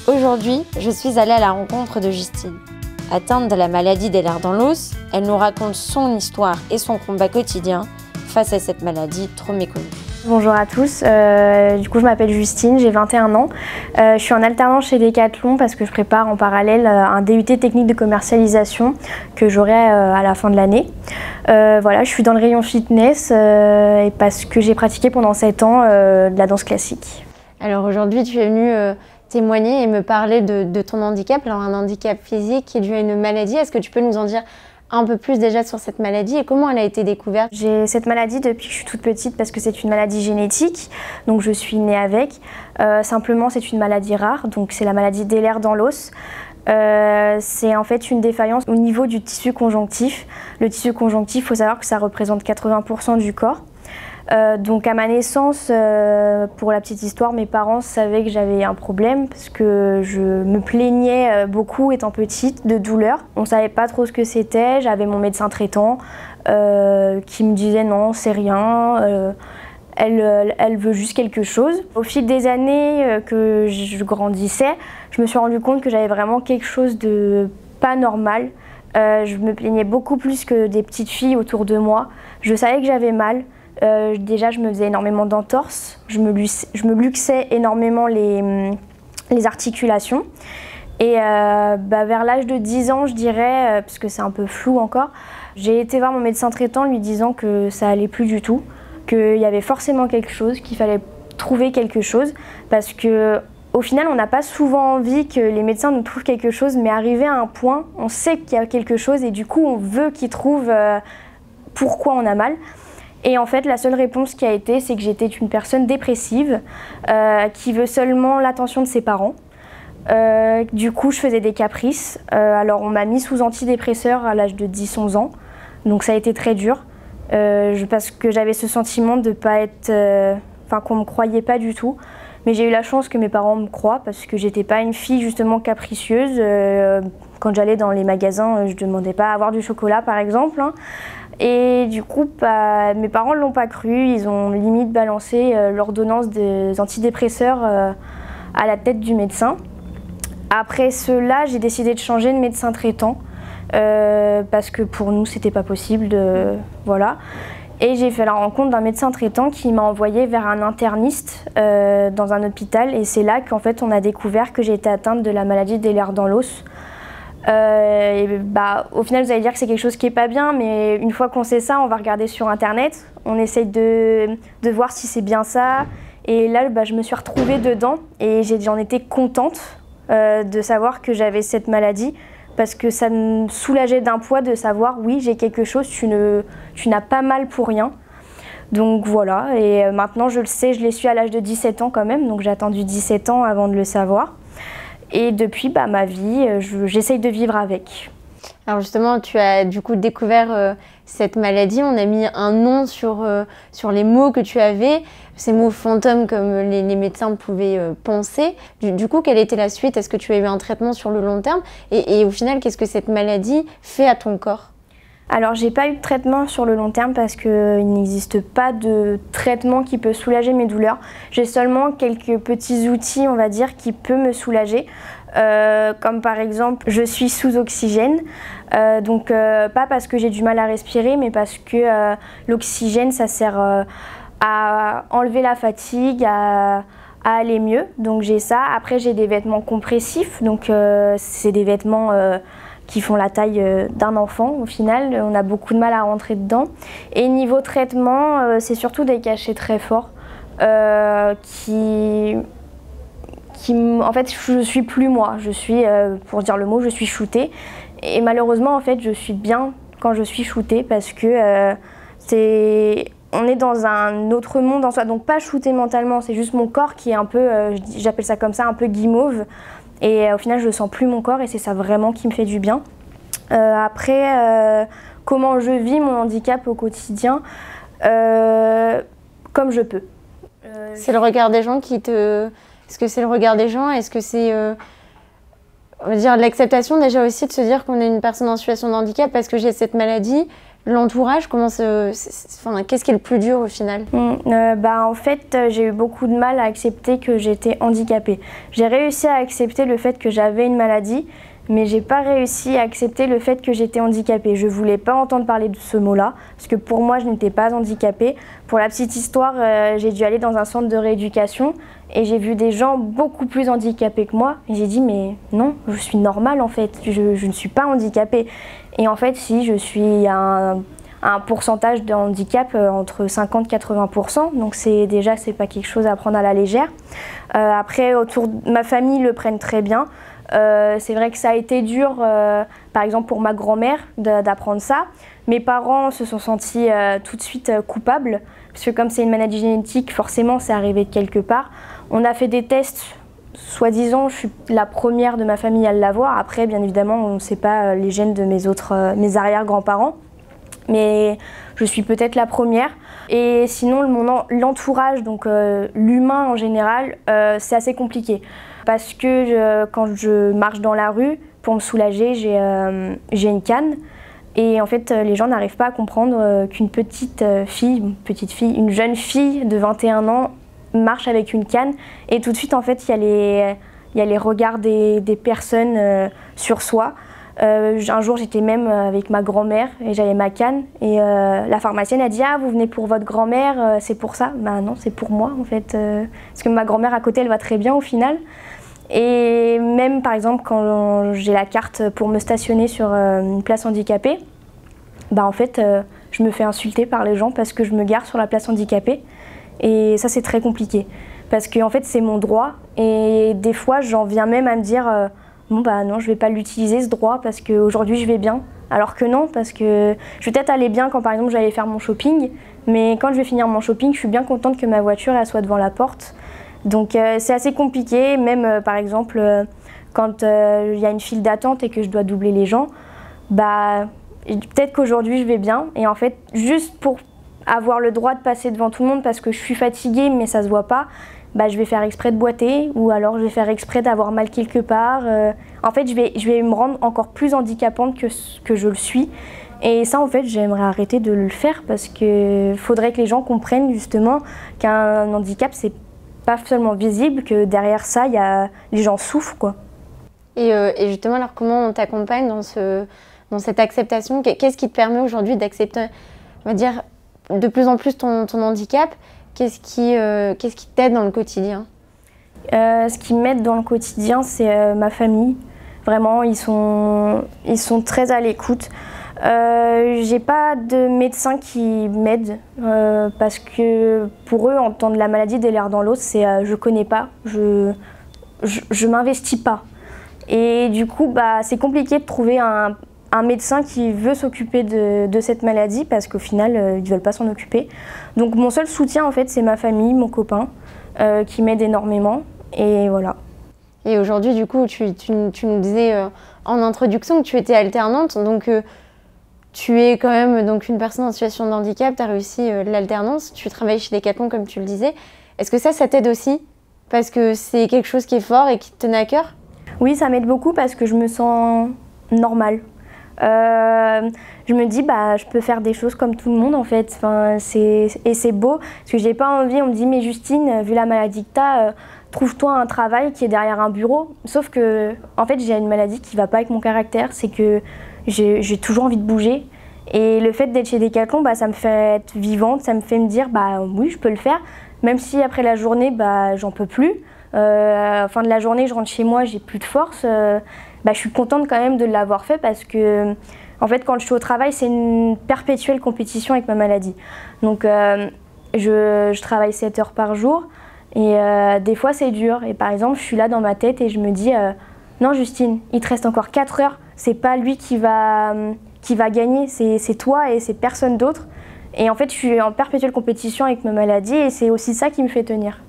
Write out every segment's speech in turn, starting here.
Aujourd'hui, je suis allée à la rencontre de Justine. Atteinte de la maladie des lers dans l'os, elle nous raconte son histoire et son combat quotidien face à cette maladie trop méconnue. Bonjour à tous, du coup je m'appelle Justine, j'ai 21 ans. Je suis en alternance chez Decathlon parce que je prépare en parallèle un DUT technique de commercialisation que j'aurai à la fin de l'année. Voilà, je suis dans le rayon fitness et parce que j'ai pratiqué pendant 7 ans de la danse classique. Alors aujourd'hui tu es venue témoigner et me parler de ton handicap, alors un handicap physique qui est dû à une maladie. Est-ce que tu peux nous en dire un peu plus déjà sur cette maladie et comment elle a été découverte? J'ai cette maladie depuis que je suis toute petite parce que c'est une maladie génétique, donc je suis née avec. Simplement c'est une maladie rare, donc c'est la maladie des lers dans l'os. C'est en fait une défaillance au niveau du tissu conjonctif. Le tissu conjonctif, il faut savoir que ça représente 80% du corps. Donc à ma naissance, pour la petite histoire, mes parents savaient que j'avais un problème parce que je me plaignais beaucoup étant petite de douleurs. On ne savait pas trop ce que c'était, j'avais mon médecin traitant qui me disait non, c'est rien, elle veut juste quelque chose. Au fil des années que je grandissais, je me suis rendu compte que j'avais vraiment quelque chose de pas normal. Je me plaignais beaucoup plus que des petites filles autour de moi. Je savais que j'avais mal. Déjà, je me faisais énormément d'entorses, je me luxais énormément les articulations. Et vers l'âge de 10 ans, je dirais, parce que c'est un peu flou encore, j'ai été voir mon médecin traitant lui disant que ça allait plus du tout, qu'il y avait forcément quelque chose, qu'il fallait trouver quelque chose, parce que au final, on n'a pas souvent envie que les médecins nous trouvent quelque chose, mais arrivé à un point, on sait qu'il y a quelque chose et du coup, on veut qu'ils trouvent pourquoi on a mal. Et en fait, la seule réponse qui a été, c'est que j'étais une personne dépressive qui veut seulement l'attention de ses parents. Du coup, je faisais des caprices. Alors, on m'a mis sous antidépresseur à l'âge de 10-11 ans. Donc, ça a été très dur parce que j'avais ce sentiment de pas être... qu'on ne me croyait pas du tout. Mais j'ai eu la chance que mes parents me croient parce que j'étais pas une fille justement capricieuse. Quand j'allais dans les magasins, je ne demandais pas à avoir du chocolat, par exemple. Et du coup, mes parents ne l'ont pas cru, ils ont limite balancé l'ordonnance des antidépresseurs à la tête du médecin. Après cela, j'ai décidé de changer de médecin traitant parce que pour nous, c'était pas possible. Voilà. Et j'ai fait la rencontre d'un médecin traitant qui m'a envoyé vers un interniste dans un hôpital. Et c'est là qu'en fait, on a découvert que j'étais atteinte de la maladie des lers dans l'os. Au final, vous allez dire que c'est quelque chose qui est pas bien, mais une fois qu'on sait ça, on va regarder sur internet, on essaye de voir si c'est bien ça. Et là, je me suis retrouvée dedans et j'en étais contente de savoir que j'avais cette maladie parce que ça me soulageait d'un poids de savoir, oui, j'ai quelque chose, tu n'as pas mal pour rien. Donc voilà, et maintenant je le sais, je l'ai su à l'âge de 17 ans quand même, donc j'ai attendu 17 ans avant de le savoir. Et depuis ma vie, j'essaye de vivre avec. Alors justement, tu as du coup découvert cette maladie, on a mis un nom sur les mots que tu avais, ces mots fantômes comme les médecins pouvaient penser. Du coup, quelle était la suite? Est-ce que tu as eu un traitement sur le long terme? Et au final, qu'est-ce que cette maladie fait à ton corps? Alors, j'ai pas eu de traitement sur le long terme parce qu'il n'existe pas de traitement qui peut soulager mes douleurs. J'ai seulement quelques petits outils, on va dire, qui peuvent me soulager. Comme par exemple, je suis sous oxygène. Pas parce que j'ai du mal à respirer, mais parce que l'oxygène, ça sert à enlever la fatigue, à aller mieux. Donc j'ai ça. Après, j'ai des vêtements compressifs. Donc c'est des vêtements... qui font la taille d'un enfant au final, on a beaucoup de mal à rentrer dedans. Et niveau traitement, c'est surtout des cachets très forts en fait, je suis plus moi, je suis, pour dire le mot, je suis shootée. Et malheureusement, en fait, je suis bien quand je suis shootée parce que on est dans un autre monde en soi, donc pas shootée mentalement, c'est juste mon corps qui est un peu, j'appelle ça comme ça, un peu guimauve. Et au final, je ne sens plus mon corps et c'est ça vraiment qui me fait du bien. Après, comment je vis mon handicap au quotidien, comme je peux. C'est le regard des gens qui te... Est-ce que c'est le regard des gens? Est-ce que c'est on va dire l'acceptation déjà aussi de se dire qu'on est une personne en situation de handicap parce que j'ai cette maladie? l'entourage, qu'est-ce qui est le plus dur au final? En fait, j'ai eu beaucoup de mal à accepter que j'étais handicapée. J'ai réussi à accepter le fait que j'avais une maladie, mais j'ai pas réussi à accepter le fait que j'étais handicapée. Je voulais pas entendre parler de ce mot-là, parce que pour moi, je n'étais pas handicapée. Pour la petite histoire, j'ai dû aller dans un centre de rééducation et j'ai vu des gens beaucoup plus handicapés que moi. Et j'ai dit, mais non, je suis normale en fait, je ne suis pas handicapée. Et en fait, si, je suis à un pourcentage de handicap entre 50 et 80%, donc c'est pas quelque chose à prendre à la légère. Après, autour de ma famille le prennent très bien. C'est vrai que ça a été dur, par exemple pour ma grand-mère, d'apprendre ça. Mes parents se sont sentis tout de suite coupables, parce que comme c'est une maladie génétique, forcément c'est arrivé de quelque part. On a fait des tests, soi-disant, je suis la première de ma famille à l'avoir. Après, bien évidemment, on ne sait pas les gènes de mes arrière-grands-parents, mais je suis peut-être la première. Et sinon, l'entourage, donc l'humain en général, c'est assez compliqué. Parce que quand je marche dans la rue, pour me soulager, j'ai une canne. Et en fait, les gens n'arrivent pas à comprendre qu'une une jeune fille de 21 ans marche avec une canne. Et tout de suite, en fait, il y a les regards des personnes sur soi. Un jour, j'étais même avec ma grand-mère et j'avais ma canne. Et la pharmacienne a dit « Ah, vous venez pour votre grand-mère, c'est pour ça ?» Ben non, c'est pour moi, en fait. Parce que ma grand-mère à côté, elle va très bien au final. Et même par exemple quand j'ai la carte pour me stationner sur une place handicapée, en fait je me fais insulter par les gens parce que je me gare sur la place handicapée. Et ça c'est très compliqué parce que en fait c'est mon droit et des fois j'en viens même à me dire non, je vais pas l'utiliser ce droit parce qu'aujourd'hui je vais bien. Alors que non, parce que je vais peut-être aller bien quand par exemple j'allais faire mon shopping, mais quand je vais finir mon shopping, je suis bien contente que ma voiture elle soit devant la porte. Donc c'est assez compliqué, même par exemple quand il y a une file d'attente et que je dois doubler les gens, peut-être qu'aujourd'hui je vais bien et en fait juste pour avoir le droit de passer devant tout le monde parce que je suis fatiguée mais ça se voit pas, je vais faire exprès de boiter ou alors je vais faire exprès d'avoir mal quelque part. En fait je vais me rendre encore plus handicapante que je le suis. Et ça, en fait, j'aimerais arrêter de le faire parce qu'il faudrait que les gens comprennent justement qu'un handicap, c'est pas seulement visible, que derrière ça, les gens souffrent, quoi. Et justement, alors comment on t'accompagne dans cette acceptation? Qu'est-ce qui te permet aujourd'hui d'accepter, on va dire, de plus en plus ton handicap? Qu'est-ce qui t'aide dans le quotidien? Ce qui m'aide dans le quotidien, c'est ma famille. Vraiment, ils sont très à l'écoute. J'ai pas de médecin qui m'aide parce que pour eux, entendre la maladie des lèvres dans l'os, c'est je connais pas, je m'investis pas. Et du coup, c'est compliqué de trouver un médecin qui veut s'occuper de cette maladie parce qu'au final, ils veulent pas s'en occuper. Donc mon seul soutien, en fait, c'est ma famille, mon copain, qui m'aide énormément. Et voilà. Et aujourd'hui, du coup, tu nous disais en introduction que tu étais alternante, donc tu es quand même donc une personne en situation de handicap, tu as réussi l'alternance, tu travailles chez Decathlon comme tu le disais. Est-ce que ça t'aide aussi? Parce que c'est quelque chose qui est fort et qui te tenait à cœur? Oui, ça m'aide beaucoup parce que je me sens normale. Je me dis, je peux faire des choses comme tout le monde en fait. Et c'est beau parce que j'ai pas envie, on me dit, mais Justine, vu la maladie que tu as, trouve-toi un travail qui est derrière un bureau. Sauf que, en fait, j'ai une maladie qui va pas avec mon caractère, c'est que j'ai toujours envie de bouger. Et le fait d'être chez Decathlon, ça me fait être vivante, ça me fait me dire, oui, je peux le faire. Même si après la journée, j'en peux plus. Fin de la journée, je rentre chez moi, j'ai plus de force. Je suis contente quand même de l'avoir fait parce que, en fait, quand je suis au travail, c'est une perpétuelle compétition avec ma maladie. Donc, je travaille 7 heures par jour et des fois, c'est dur. Et par exemple, je suis là dans ma tête et je me dis, non, Justine, il te reste encore 4 heures. C'est pas lui qui va gagner, c'est toi et c'est personne d'autre. Et en fait, je suis en perpétuelle compétition avec ma maladie et c'est aussi ça qui me fait tenir.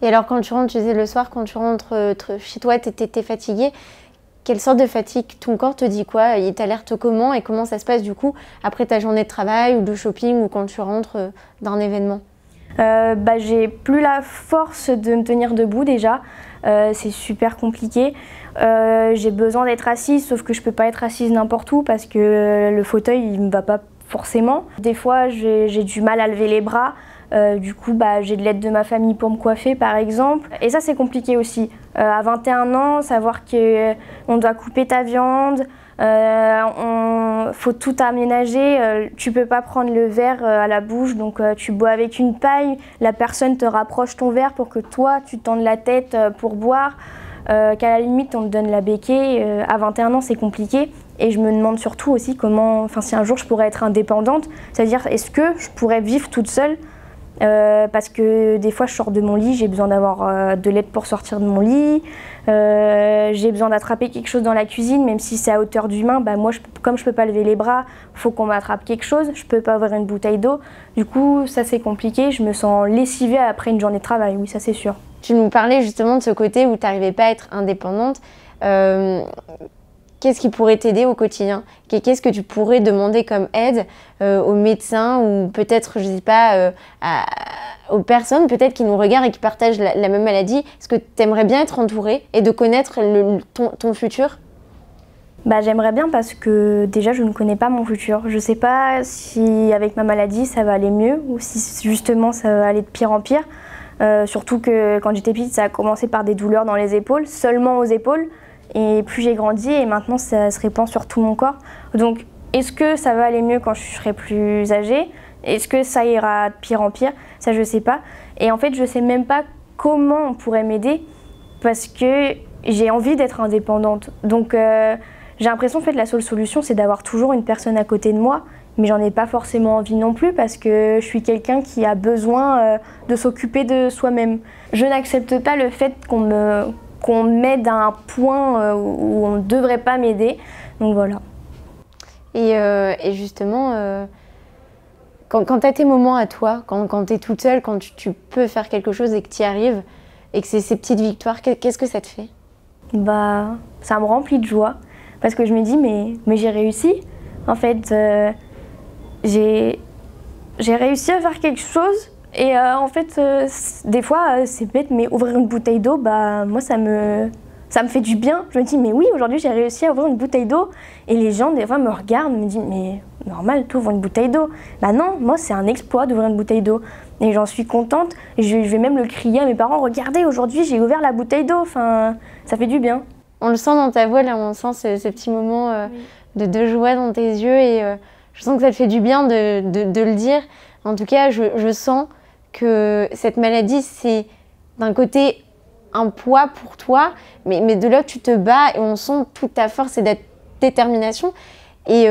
Et alors, quand tu rentres, tu disais le soir, quand tu rentres chez toi, t'es fatiguée. Quelle sorte de fatigue? Ton corps te dit quoi? Il t'alerte comment? Et comment ça se passe du coup après ta journée de travail ou de shopping ou quand tu rentres d'un événement? J'ai plus la force de me tenir debout déjà. C'est super compliqué. J'ai besoin d'être assise, sauf que je peux pas être assise n'importe où parce que le fauteuil il me va pas forcément. Des fois, j'ai du mal à lever les bras. Du coup, j'ai de l'aide de ma famille pour me coiffer, par exemple. Et ça, c'est compliqué aussi. À 21 ans, savoir qu'on doit couper ta viande, faut tout aménager. Tu peux pas prendre le verre à la bouche, donc tu bois avec une paille. La personne te rapproche ton verre pour que toi, tu tendes la tête pour boire. Qu'à la limite, on te donne la béquille. À 21 ans, c'est compliqué. Et je me demande surtout aussi si un jour je pourrais être indépendante, c'est-à-dire est-ce que je pourrais vivre toute seule. Parce que des fois je sors de mon lit, j'ai besoin d'avoir de l'aide pour sortir de mon lit, j'ai besoin d'attraper quelque chose dans la cuisine, même si c'est à hauteur d'humain, moi comme je peux pas lever les bras, faut qu'on m'attrape quelque chose, je peux pas avoir une bouteille d'eau, du coup ça c'est compliqué, je me sens lessivée après une journée de travail, oui ça c'est sûr. Tu nous parlais justement de ce côté où tu n'arrivais pas à être indépendante. Qu'est-ce qui pourrait t'aider au quotidien? Qu'est-ce que tu pourrais demander comme aide aux médecins ou peut-être, je ne sais pas, aux personnes peut-être qui nous regardent et qui partagent la même maladie? Est-ce que tu aimerais bien être entourée et de connaître ton futur? J'aimerais bien parce que déjà je ne connais pas mon futur. Je ne sais pas si avec ma maladie ça va aller mieux ou si justement ça va aller de pire en pire. Surtout que quand j'étais petite ça a commencé par des douleurs dans les épaules, seulement aux épaules. Et plus j'ai grandi et maintenant ça se répand sur tout mon corps. Donc est-ce que ça va aller mieux quand je serai plus âgée? Est-ce que ça ira de pire en pire? Ça je sais pas. Et en fait je sais même pas comment on pourrait m'aider parce que j'ai envie d'être indépendante. Donc j'ai l'impression que la seule solution c'est d'avoir toujours une personne à côté de moi. Mais j'en ai pas forcément envie non plus parce que je suis quelqu'un qui a besoin de s'occuper de soi-même. Je n'accepte pas le fait qu'on m'aide à un point où on ne devrait pas m'aider. Donc voilà. Et justement, quand tu as tes moments à toi, quand tu es toute seule, quand tu peux faire quelque chose et que tu y arrives, et que c'est ces petites victoires, qu'est-ce que ça te fait? Ça me remplit de joie. Parce que je me dis, mais j'ai réussi. En fait, j'ai réussi à faire quelque chose. Et en fait, des fois, c'est bête, mais ouvrir une bouteille d'eau, moi, ça me fait du bien. Je me dis, mais oui, aujourd'hui, j'ai réussi à ouvrir une bouteille d'eau. Et les gens, des fois, me regardent, me disent, mais normal, tu ouvres une bouteille d'eau. Non, moi, c'est un exploit d'ouvrir une bouteille d'eau. Et j'en suis contente. Et je vais même le crier à mes parents, regardez, aujourd'hui, j'ai ouvert la bouteille d'eau. Enfin, ça fait du bien. On le sent dans ta voix, là, on sent ce petit moment de joie dans tes yeux. Et je sens que ça te fait du bien de le dire. En tout cas, je sens que cette maladie, c'est d'un côté un poids pour toi, mais de l'autre, tu te bats et on sent toute ta force et ta détermination. Et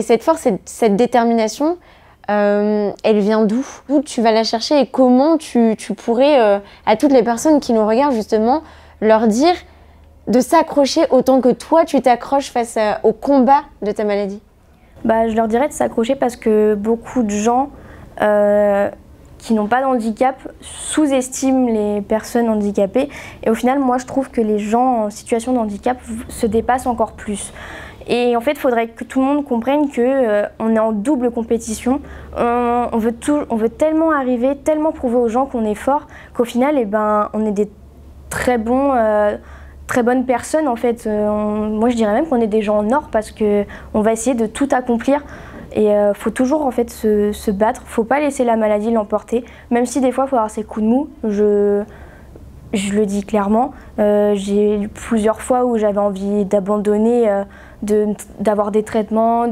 cette force et cette détermination, elle vient d'où? D'où tu vas la chercher et comment tu pourrais, à toutes les personnes qui nous regardent justement, leur dire de s'accrocher autant que toi, tu t'accroches face au combat de ta maladie? Je leur dirais de s'accrocher parce que beaucoup de gens qui n'ont pas de handicap sous-estiment les personnes handicapées. Et au final, moi, je trouve que les gens en situation de handicap se dépassent encore plus. Et en fait, il faudrait que tout le monde comprenne qu'on est en double compétition. On veut tellement arriver, tellement prouver aux gens qu'on est fort, qu'au final, on est des très bonnes personnes. En fait, moi, je dirais même qu'on est des gens en or parce qu'on va essayer de tout accomplir. Et faut toujours en fait se battre, faut pas laisser la maladie l'emporter, même si des fois il faut avoir ses coups de mou, je le dis clairement. J'ai eu plusieurs fois où j'avais envie d'abandonner, d'avoir des traitements,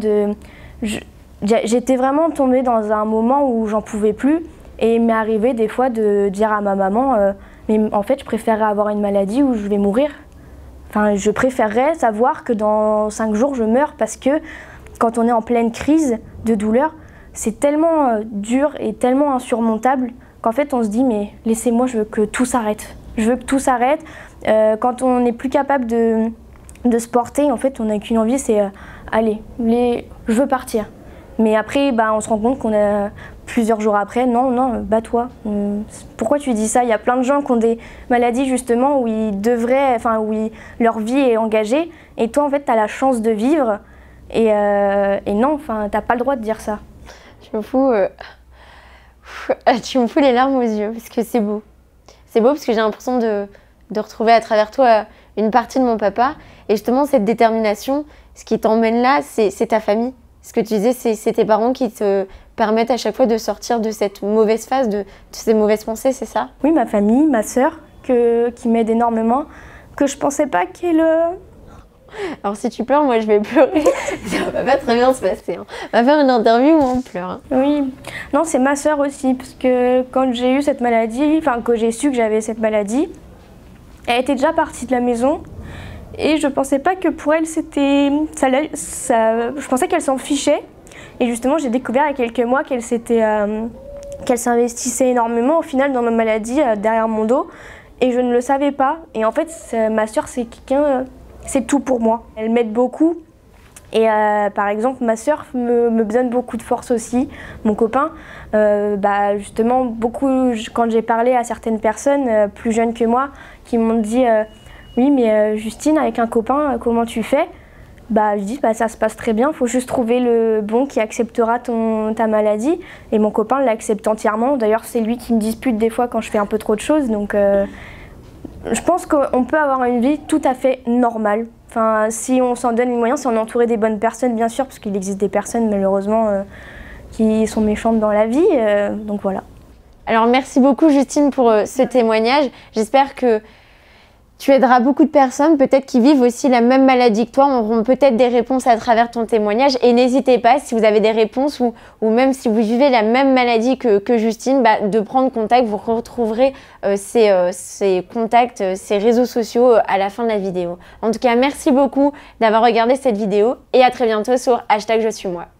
j'étais vraiment tombée dans un moment où j'en pouvais plus et il m'est arrivé des fois de dire à ma maman mais en fait je préférerais avoir une maladie où je vais mourir. Enfin, je préférerais savoir que dans 5 jours je meurs parce que quand on est en pleine crise de douleur, c'est tellement dur et tellement insurmontable qu'en fait on se dit mais laissez-moi, je veux que tout s'arrête. Je veux que tout s'arrête. Quand on n'est plus capable de se porter, en fait on n'a qu'une envie, c'est allez, je veux partir. Mais après on se rend compte qu'on a plusieurs jours après, non, bats-toi. Pourquoi tu dis ça? Il y a plein de gens qui ont des maladies justement où leur vie est engagée et toi en fait tu as la chance de vivre. Et non, t'as pas le droit de dire ça. Tu me fous les larmes aux yeux parce que c'est beau. C'est beau parce que j'ai l'impression de retrouver à travers toi une partie de mon papa. Et justement, cette détermination, ce qui t'emmène là, c'est ta famille. Ce que tu disais, c'est tes parents qui te permettent à chaque fois de sortir de cette mauvaise phase, de ces mauvaises pensées, c'est ça? Oui, ma famille, ma sœur, qui m'aide énormément, que je pensais pas qu'elle... Alors si tu pleures, moi je vais pleurer. Ça va pas très bien se passer. Hein. On va faire une interview où on pleure. Hein. Oui. Non, c'est ma sœur aussi, parce que quand j'ai eu cette maladie, enfin quand j'ai su que j'avais cette maladie, elle était déjà partie de la maison. Et je pensais pas que pour elle c'était... je pensais qu'elle s'en fichait. Et justement, j'ai découvert il y a quelques mois qu'elle s'investissait énormément au final dans ma maladie, derrière mon dos. Et je ne le savais pas. Et en fait, ma sœur, c'est quelqu'un... c'est tout pour moi. Elle m'aide beaucoup. Et par exemple, ma sœur me donne beaucoup de force aussi. Mon copain, justement, beaucoup, quand j'ai parlé à certaines personnes plus jeunes que moi, qui m'ont dit oui, mais Justine, avec un copain, comment tu fais? Je dis ça se passe très bien, il faut juste trouver le bon qui acceptera ta maladie. Et mon copain l'accepte entièrement. D'ailleurs, c'est lui qui me dispute des fois quand je fais un peu trop de choses. Donc, je pense qu'on peut avoir une vie tout à fait normale. Enfin, si on s'en donne les moyens, si on est entouré des bonnes personnes, bien sûr, parce qu'il existe des personnes, malheureusement, qui sont méchantes dans la vie. Donc voilà. Alors, merci beaucoup, Justine, pour ce témoignage. J'espère que tu aideras beaucoup de personnes, peut-être qui vivent aussi la même maladie que toi, auront peut-être des réponses à travers ton témoignage. Et n'hésitez pas, si vous avez des réponses ou même si vous vivez la même maladie que Justine, de prendre contact. Vous retrouverez ces contacts, ces réseaux sociaux à la fin de la vidéo. En tout cas, merci beaucoup d'avoir regardé cette vidéo et à très bientôt sur #JeSuisMoi.